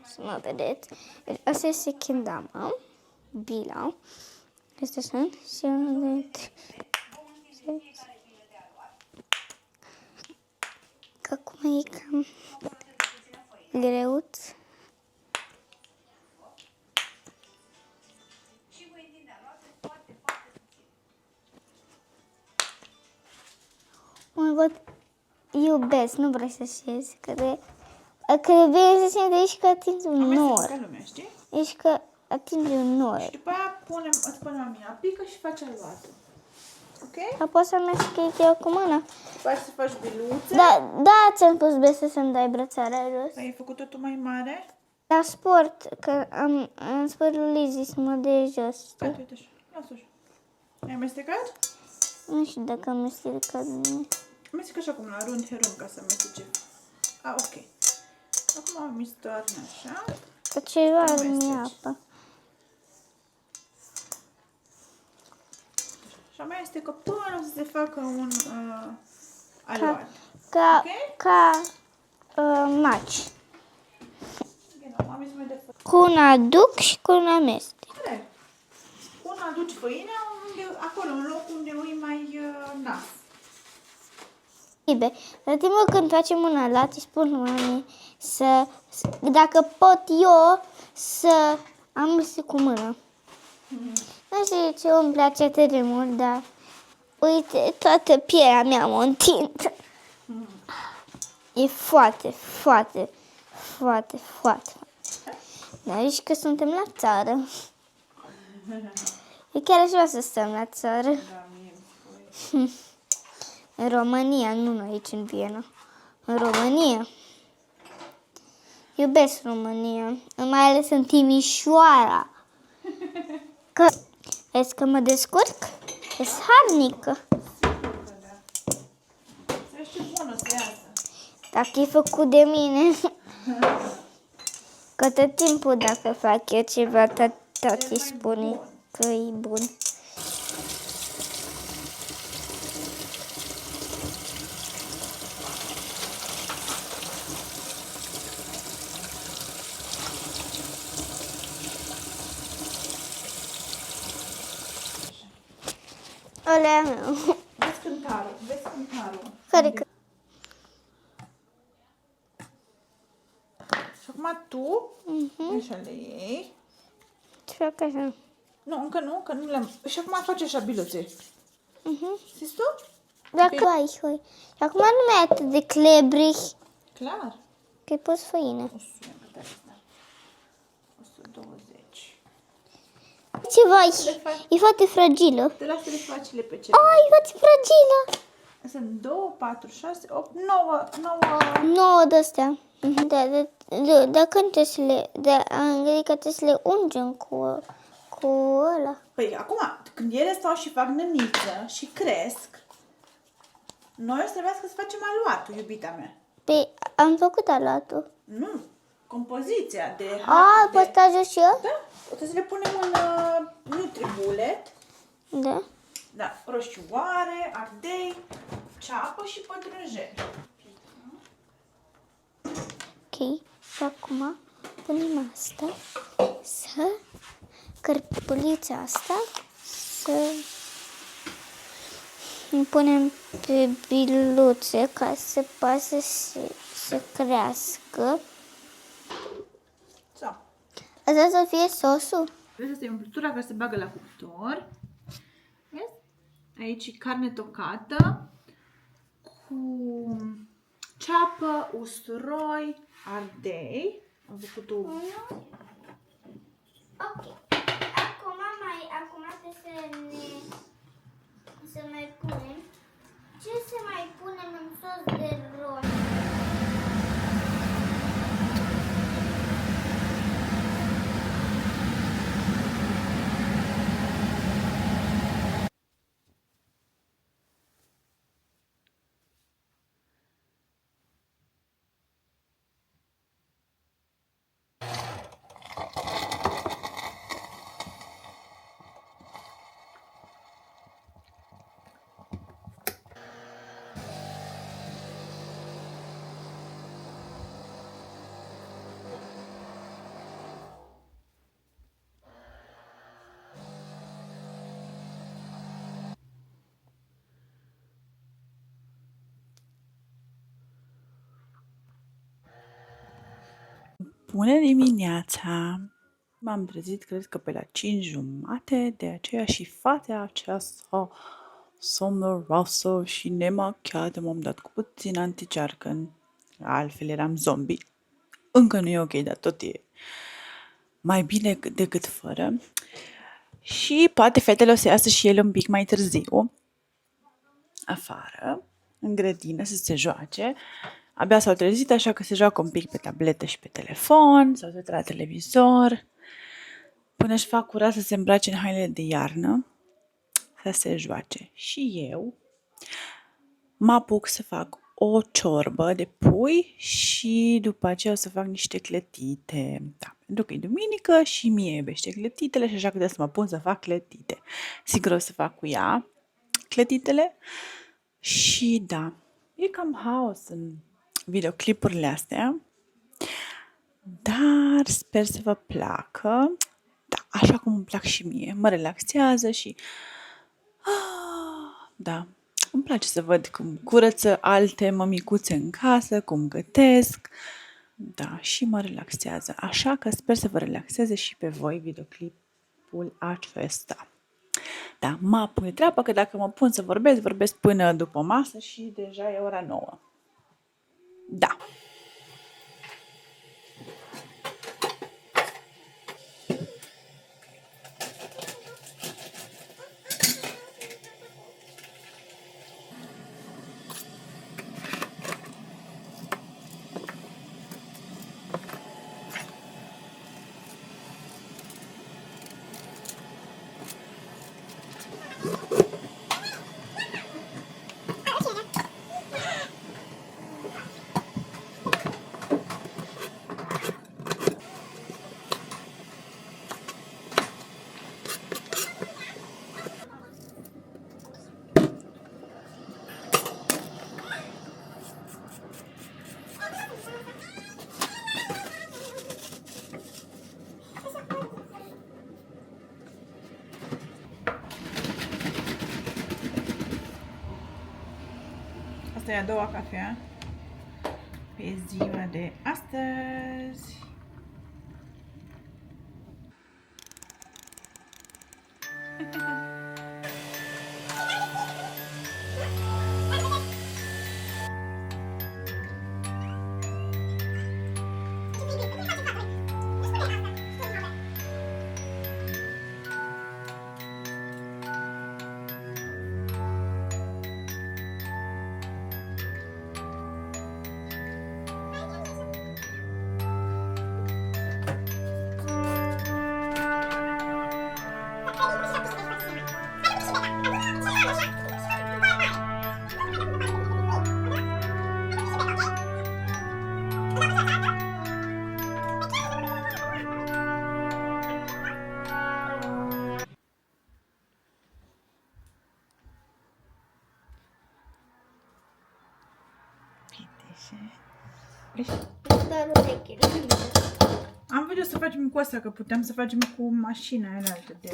Să mă vedeți. Deci asta este kendama, bila. Este sunt și că acum e cam greuț. Mă văd, iubesc, nu vreau să șez, că de bine se simte, ești că atingi un nor. Ești că atingi un nor. Și după aia îți punem la mine, aplică și faci aluatul. Ok? Dar poți să amestec eu cu mâna. Faci să faci biluțe. Da, ți-am spus bine să-mi dai brățara jos. Ai făcut totul mai mare? La sport, că am spus lui Lizzy să mă dea jos. Uite așa, lasă așa. Ai amestecat? Nu știu dacă am amestecat bine. Amestecă așa cum la rând, ca să amestece. Ok. Acum am mistoarne așa. Că ceva mi apă. Și amestecă până să se facă un aluat. Ca maci. Cu un aduc și cu un amestec. Corect. Cu un aduci făina acolo, în locul unde nu e mai nas. Bine, la timpul când facem un alat, îi spun mami dacă pot eu să amestec cu mână. Nu știu ce îmi place atât de mult, dar uite, toată pielea mea m-a întins. E foarte. Dar zici că suntem la țară. Eu chiar aș vrea să stăm la țară. Da, mie În România, nu aici în Viena. În România. Iubesc România, mai ales în Timișoara. Că, vezi că mă descurc? E harnică. să ești bună să iasă. Dacă e făcut de mine. Că tot timpul dacă fac eu ceva, tati spune că e bun. Alea meu. Vezi cântarul. Care că? Și acum tu, așa le iei. Ce fac așa? Nu, încă nu le-am. Și acum faci așa biluțe. Știi tu? Dacă ai, Și acum nu mai e atât de clebri. Clar. Că-i pus făină. 120. Ceva, e foarte fragilă. Te las să le faci pe ce. E foarte fragilă. Sunt 2, 4, 6, 8, 9. 9 de-astea. Dar când trebuie să le... Am gândit că trebuie să le ungem cu ăla. Păi acum, când ele stau și fac năniță și cresc, noi o să trebuiască să facem aluatul, iubita mea. Păi am făcut alatul. Nu, compoziția de... Poți sta jos și eu? Da, o să le punem în NutriBullet. Da. Da, roșioare, ardei, ceapă și pătrunjel. Ok, și acum punem asta, cărpulița asta, îl punem pe biluțe ca să poată să crească. So. Asta să fie sosul. Vezi, asta e umplutura care se bagă la cuptor. Vezi? Aici e carne tocată cu ceapă, usturoi, ardei. Am făcut o... Ok. Acum trebuie să mai punem. Ce să mai punem în sos de roșii? Bună dimineața! M-am trezit, cred că pe la 5:30, de aceea și fața aceasta somnoroasă și nemachiată m-am dat cu puțin anticearcă, altfel eram zombie. Încă nu e ok, dar tot e mai bine decât fără. Și poate fetele o să iasă și ele un pic mai târziu, afară, în grădină, să se joace. Abia s-au trezit, așa că se joacă un pic pe tabletă și pe telefon, sau se uită la televizor, până își fac curat să se îmbrace în hainele de iarnă, să se joace. Și eu mă apuc să fac o ciorbă de pui și după aceea o să fac niște clătite. Da, pentru că e duminică și mie iubește clătitele și așa că trebuie să mă pun să fac clătite. Sigur o să fac cu ea clătitele și da, e cam haos în videoclipurile astea, dar sper să vă placă. Da, așa cum îmi plac și mie, mă relaxează și da, îmi place să văd cum curăță alte mămicuțe în casă, cum gătesc, da, și mă relaxează, așa că sper să vă relaxeze și pe voi videoclipul acesta. Da, mă apuc de treabă, că dacă mă pun să vorbesc până după masă și deja e ora 9. Da. Asta e a doua cafea pe ziua de astăzi. Doar urechile. Am vrut să facem cu asta, că puteam să facem cu mașina aia altă de...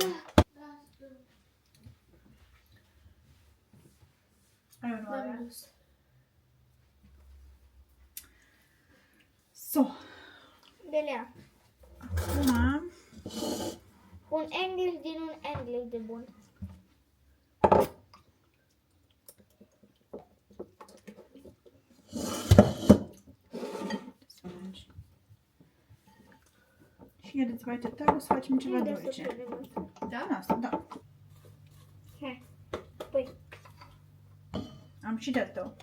Ai onoarea. M-am dus. So, Belea. acum Un englez din un englez de bun. și haideți mai tău să facem ceva Unde să dulce. punem asta? Da, în asta, da. Hai. Păi. Am și de-al tău.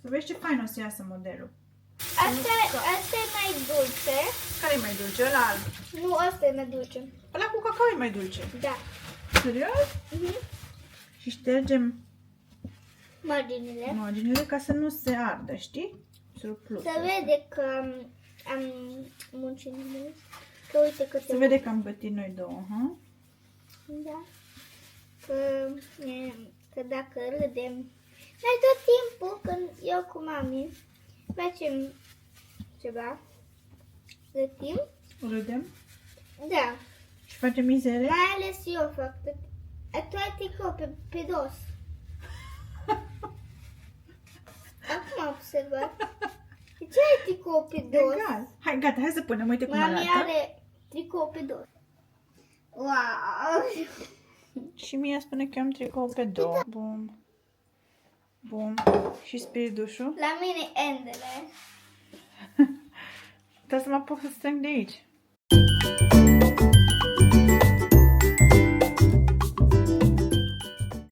Să vezi ce fain o să iasă modelul. Asta e mai dulce. Care e mai dulce? Ăla alb. Nu, asta e mai dulce. Ăla cu cacao e mai dulce. Da. Serios? Și ștergem Marginile. ca să nu se ardă, știi? Surplusul. Se vede că am muncit mult. Că uite câte... Se vede că am gătit noi două, ha? Da. Că dacă râdem... Noi tot timpul când eu cu mami facem ceva, gătim, Râdem da. și facem mizere. Mai ales eu fac. Tu ai tricou pe dos. Acum am observat. De ce ai tricou pe dos? Egal. Hai, gata, hai să punem. Uite cum Mami arată. are tricou pe dos. Wow! Și mie spune că am tricou pe două. Bum. Bum. Și spiridușul. La mine endele. Trebuie să mă apuc să strâng de aici.